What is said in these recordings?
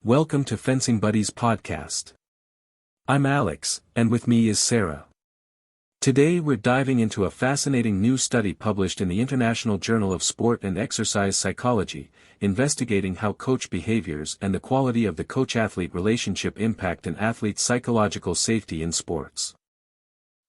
Welcome to Fencing Buddies podcast. I'm Alex, and with me is Sarah. Today we're diving into a fascinating new study published in the International Journal of Sport and Exercise Psychology, investigating how coach behaviors and the quality of the coach-athlete relationship impact an athlete's psychological safety in sports.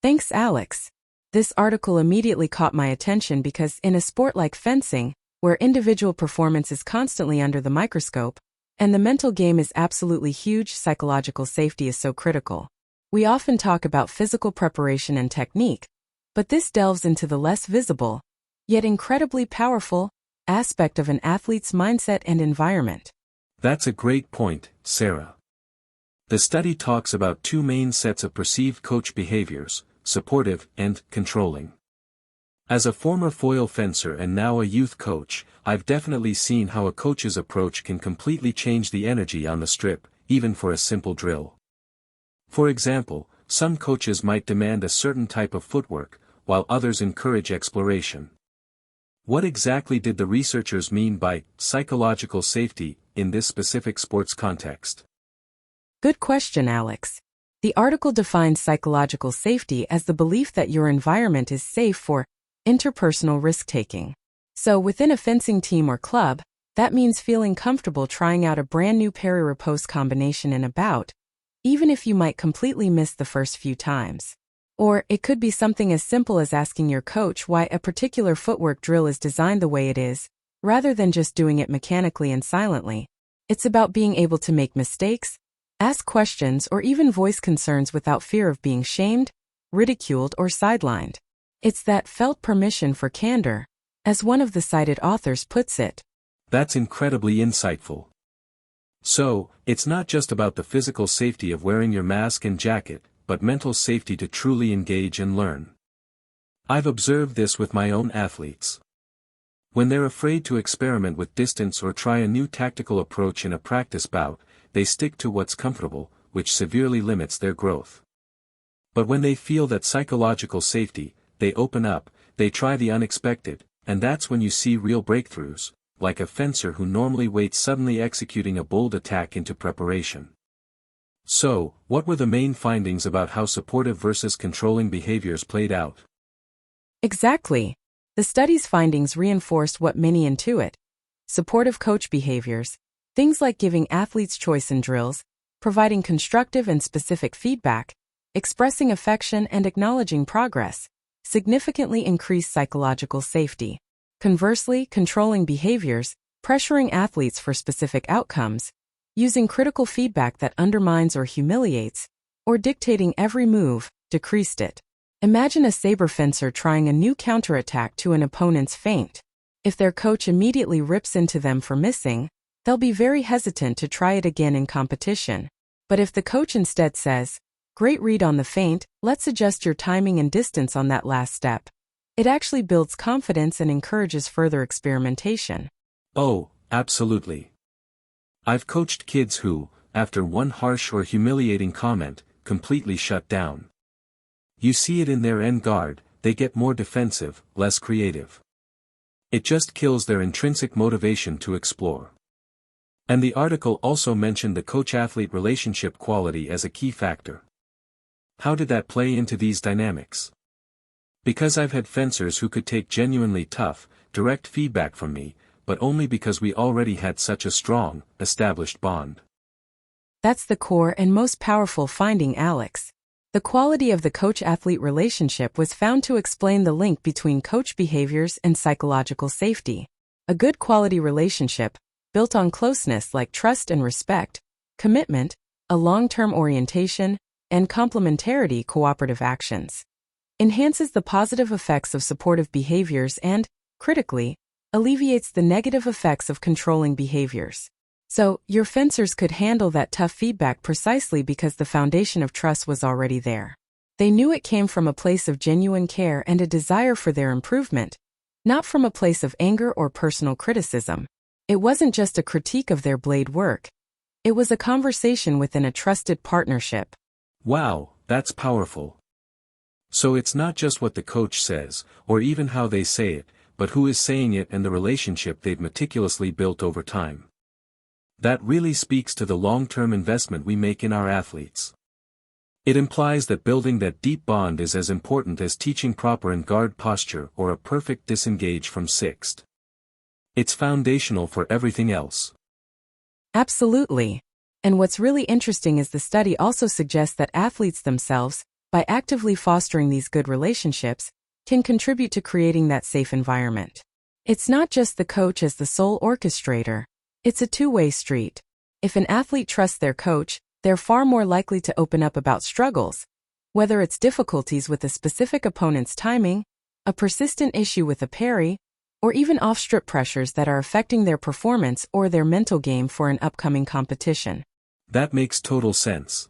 Thanks, Alex. This article immediately caught my attention because in a sport like fencing, where individual performance is constantly under the microscope, and the mental game is absolutely huge, psychological safety is so critical. We often talk about physical preparation and technique, but this delves into the less visible, yet incredibly powerful, aspect of an athlete's mindset and environment. That's a great point, Sarah. The study talks about two main sets of perceived coach behaviors, supportive and controlling. As a former foil fencer and now a youth coach, I've definitely seen how a coach's approach can completely change the energy on the strip, even for a simple drill. For example, some coaches might demand a certain type of footwork, while others encourage exploration. What exactly did the researchers mean by psychological safety in this specific sports context? Good question, Alex. The article defines psychological safety as the belief that your environment is safe for interpersonal risk-taking. So within a fencing team or club, that means feeling comfortable trying out a brand new parry-riposte combination in a bout, even if you might completely miss the first few times. Or it could be something as simple as asking your coach why a particular footwork drill is designed the way it is, rather than just doing it mechanically and silently. It's about being able to make mistakes, ask questions, or even voice concerns without fear of being shamed, ridiculed, or sidelined. It's that felt permission for candor, as one of the cited authors puts it. That's incredibly insightful. So, it's not just about the physical safety of wearing your mask and jacket, but mental safety to truly engage and learn. I've observed this with my own athletes. When they're afraid to experiment with distance or try a new tactical approach in a practice bout, they stick to what's comfortable, which severely limits their growth. But when they feel that psychological safety, they open up, they try the unexpected, and that's when you see real breakthroughs, like a fencer who normally waits suddenly executing a bold attack into preparation. So, what were the main findings about how supportive versus controlling behaviors played out? Exactly. The study's findings reinforced what many intuit. Supportive coach behaviors, things like giving athletes choice in drills, providing constructive and specific feedback, expressing affection and acknowledging progress, significantly increase psychological safety. Conversely, controlling behaviors, pressuring athletes for specific outcomes, using critical feedback that undermines or humiliates, or dictating every move, decreased it. Imagine a saber fencer trying a new counterattack to an opponent's feint. If their coach immediately rips into them for missing, they'll be very hesitant to try it again in competition. But if the coach instead says, "Great read on the feint, let's adjust your timing and distance on that last step," it actually builds confidence and encourages further experimentation. Oh, absolutely. I've coached kids who, after one harsh or humiliating comment, completely shut down. You see it in their end guard, they get more defensive, less creative. It just kills their intrinsic motivation to explore. And the article also mentioned the coach-athlete relationship quality as a key factor. How did that play into these dynamics? Because I've had fencers who could take genuinely tough, direct feedback from me, but only because we already had such a strong, established bond. That's the core and most powerful finding, Alex. The quality of the coach-athlete relationship was found to explain the link between coach behaviors and psychological safety. A good quality relationship, built on closeness like trust and respect, commitment, a long-term orientation, and complementarity cooperative actions, enhances the positive effects of supportive behaviors and, critically, alleviates the negative effects of controlling behaviors. So, your fencers could handle that tough feedback precisely because the foundation of trust was already there. They knew it came from a place of genuine care and a desire for their improvement, not from a place of anger or personal criticism. It wasn't just a critique of their blade work. It was a conversation within a trusted partnership. Wow, that's powerful. So it's not just what the coach says, or even how they say it, but who is saying it and the relationship they've meticulously built over time. That really speaks to the long-term investment we make in our athletes. It implies that building that deep bond is as important as teaching proper and guard posture or a perfect disengage from sixth. It's foundational for everything else. Absolutely. And what's really interesting is the study also suggests that athletes themselves, by actively fostering these good relationships, can contribute to creating that safe environment. It's not just the coach as the sole orchestrator. It's a two-way street. If an athlete trusts their coach, they're far more likely to open up about struggles, whether it's difficulties with a specific opponent's timing, a persistent issue with a parry, or even off-strip pressures that are affecting their performance or their mental game for an upcoming competition. That makes total sense.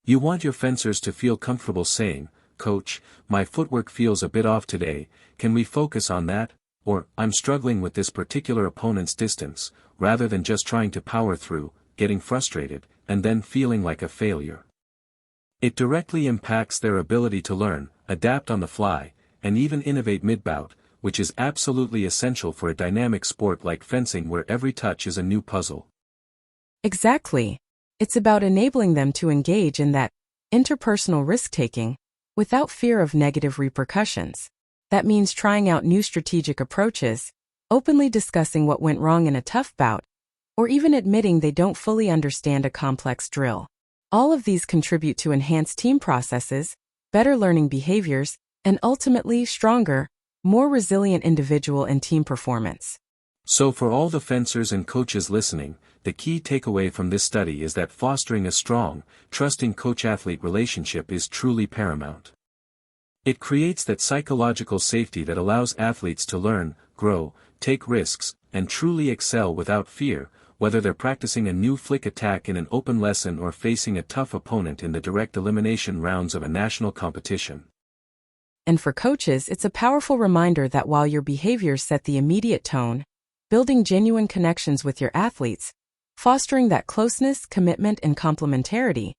You want your fencers to feel comfortable saying, "Coach, my footwork feels a bit off today, can we focus on that?" Or, "I'm struggling with this particular opponent's distance," rather than just trying to power through, getting frustrated, and then feeling like a failure. It directly impacts their ability to learn, adapt on the fly, and even innovate mid-bout, which is absolutely essential for a dynamic sport like fencing where every touch is a new puzzle. Exactly. It's about enabling them to engage in that interpersonal risk-taking without fear of negative repercussions. That means trying out new strategic approaches, openly discussing what went wrong in a tough bout, or even admitting they don't fully understand a complex drill. All of these contribute to enhanced team processes, better learning behaviors, and ultimately stronger, more resilient individual and team performance. So for all the fencers and coaches listening, the key takeaway from this study is that fostering a strong, trusting coach-athlete relationship is truly paramount. It creates that psychological safety that allows athletes to learn, grow, take risks, and truly excel without fear, whether they're practicing a new flick attack in an open lesson or facing a tough opponent in the direct elimination rounds of a national competition. And for coaches, it's a powerful reminder that while your behaviors set the immediate tone, building genuine connections with your athletes, fostering that closeness, commitment, and complementarity,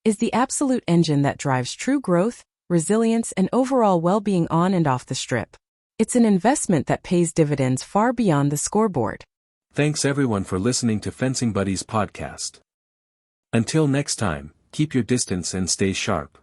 is the absolute engine that drives true growth, resilience, and overall well-being on and off the strip. It's an investment that pays dividends far beyond the scoreboard. Thanks everyone for listening to Fencing Buddies podcast. Until next time, keep your distance and stay sharp.